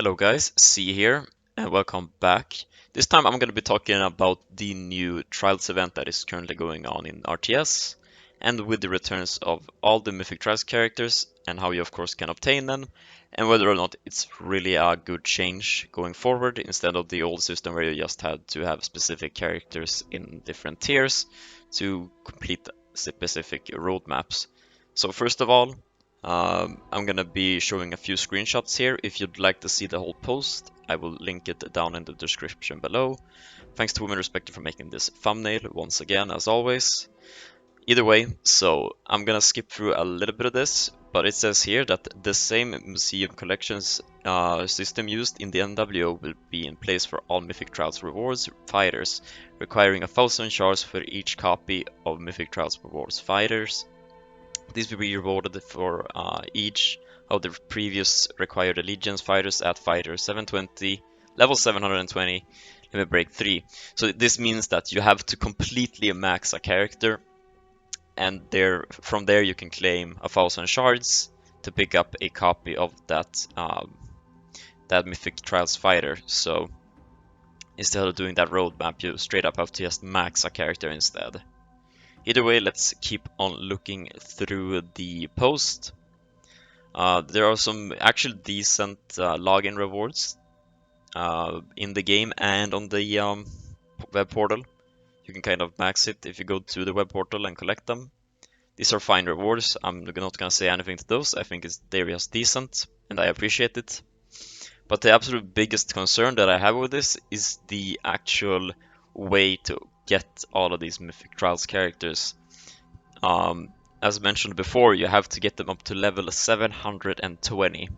Hello guys, C here, and welcome back. This time I'm going to be talking about the new Trials event that is currently going on in RTS, and with the returns of all the Mythic Trials characters, and how you of course can obtain them, and whether or not it's really a good change going forward, instead of the old system where you just had to have specific characters in different tiers to complete specific roadmaps. So first of all, I'm gonna be showing a few screenshots here. If you'd like to see the whole post, I will link it down in the description below. Thanks to WomanRespecter for making this thumbnail once again, as always. Either way, so I'm gonna skip through a little bit of this, but it says here that the same museum collections system used in the NWO will be in place for all Mythic Trials rewards fighters, requiring 1,000 shards for each copy of Mythic Trials rewards fighters. These will be rewarded for each of the previous required allegiance fighters at fighter 720, level 720, limit break 3. So this means that you have to completely max a character, and from there you can claim 1,000 shards to pick up a copy of that Mythic Trials fighter. So instead of doing that roadmap, you straight up have to just max a character instead. Either way, let's keep on looking through the post. There are some actually decent login rewards in the game and on the web portal. You can kind of max it if you go to the web portal and collect them. These are fine rewards. I'm not gonna say anything to those. I think they're just decent and I appreciate it. But the absolute biggest concern that I have with this is the actual way to get all of these Mythic Trials characters. As mentioned before, you have to get them up to level 720.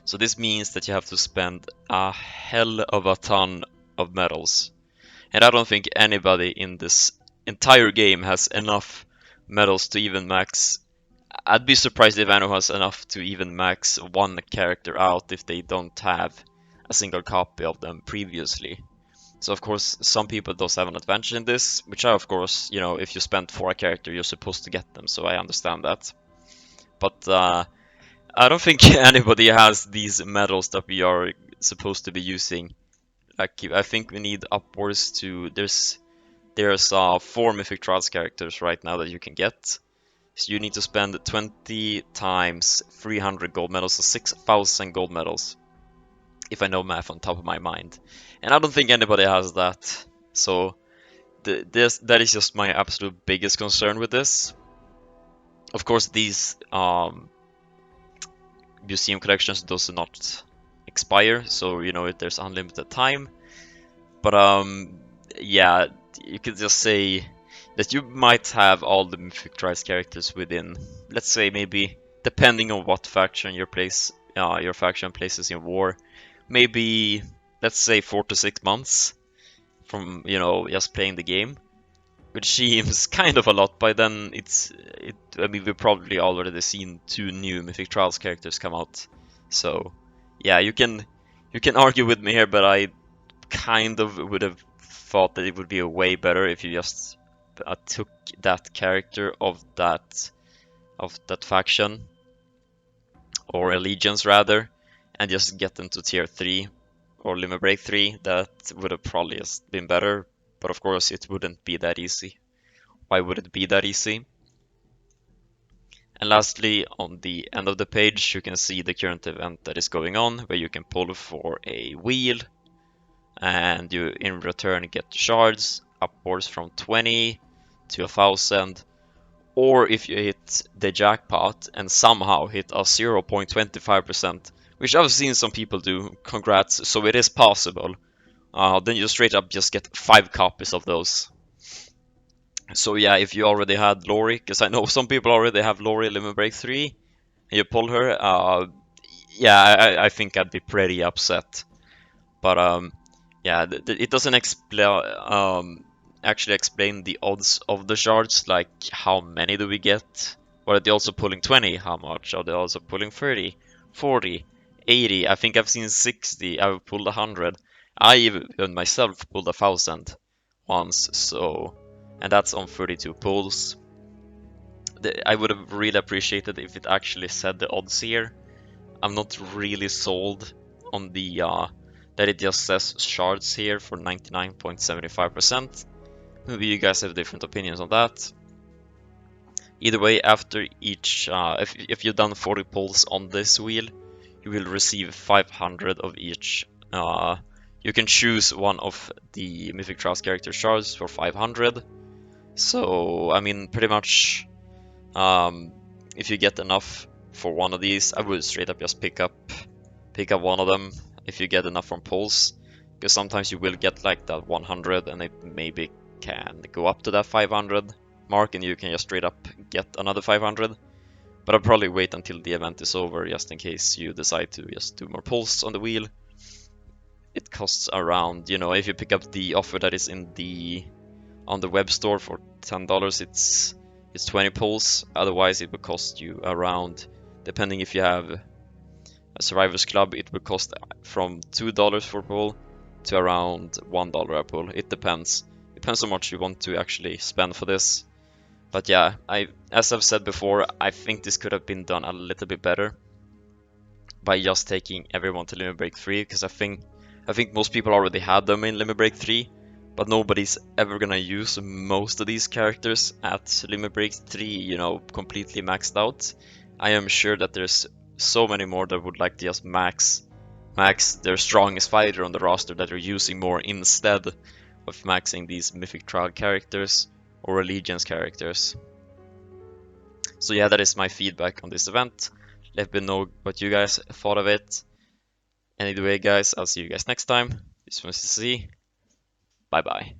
So this means that you have to spend a hell of a ton of medals. And I don't think anybody in this entire game has enough medals to even max. I'd be surprised if anyone has enough to even max one character out if they don't have a single copy of them previously. So of course, some people does have an advantage in this, which are of course, you know, if you spend for a character, you're supposed to get them, so I understand that. But I don't think anybody has these medals that we are supposed to be using. Like, I think we need upwards to, there's 4 Mythic Trials characters right now that you can get. So you need to spend 20 times 300 gold medals, so 6,000 gold medals, if I know math on top of my mind. And I don't think anybody has that. So that is just my absolute biggest concern with this. Of course, these museum collections does not expire, so you know there's unlimited time. But yeah, you could just say that you might have all the Mythic Trials characters within, let's say, maybe depending on what faction your faction places in war, maybe let's say 4 to 6 months from, you know, just playing the game, which seems kind of a lot. By then I mean, we've probably already seen 2 new Mythic Trials characters come out. So yeah, you can argue with me here, but I kind of would have thought that it would be way better if you just took that character of that faction, or allegiance rather, and just get them to tier 3 or limit break 3. That would have probably just been better, but of course it wouldn't be that easy. Why would it be that easy? And lastly, on the end of the page, you can see the current event that is going on, where you can pull for a wheel, and you in return get shards upwards from 20 to 1,000. Or if you hit the jackpot and somehow hit a 0.25%, which I've seen some people do, congrats, so it is possible, then you straight up just get 5 copies of those. So yeah, if you already had Lori, because I know some people already have Lori Limit Break 3, and you pull her, yeah, I think I'd be pretty upset. But yeah, it doesn't actually explain the odds of the shards, like how many do we get? Or are they also pulling 20? How much? Are they also pulling 30, 40, 80? I think I've seen 60. I've pulled 100. I even myself pulled 1,000 once, so, and that's on 32 pulls. I would have really appreciated if it actually said the odds here. I'm not really sold on the that it just says shards here for 99.75%. Maybe you guys have different opinions on that. Either way, after each, if you've done 40 pulls on this wheel, you will receive 500 of each. You can choose one of the Mythic Trials character shards for 500. So, I mean, pretty much, if you get enough for one of these, I would straight up just pick up one of them if you get enough from pulls, because sometimes you will get like that 100 and it maybe can go up to that 500 mark and you can just straight up get another 500. But I'll probably wait until the event is over just in case you decide to just do more pulls on the wheel. It costs around, you know, if you pick up the offer that is in on the web store for $10, it's 20 pulls. Otherwise it would cost you around, depending if you have a Survivors Club, it would cost from $2 for pull to around $1 a pull. It depends. Depends how much you want to actually spend for this. But yeah, as I've said before, I think this could have been done a little bit better by just taking everyone to Limit Break 3, because I think most people already had them in Limit Break 3, but nobody's ever gonna use most of these characters at Limit Break 3, you know, completely maxed out. I am sure that there's so many more that would like to just max their strongest fighter on the roster that are using more instead of maxing these Mythic Trial characters or Allegiance characters. So yeah, that is my feedback on this event. Let me know what you guys thought of it. Anyway guys, I'll see you guys next time. This was CC. Bye bye.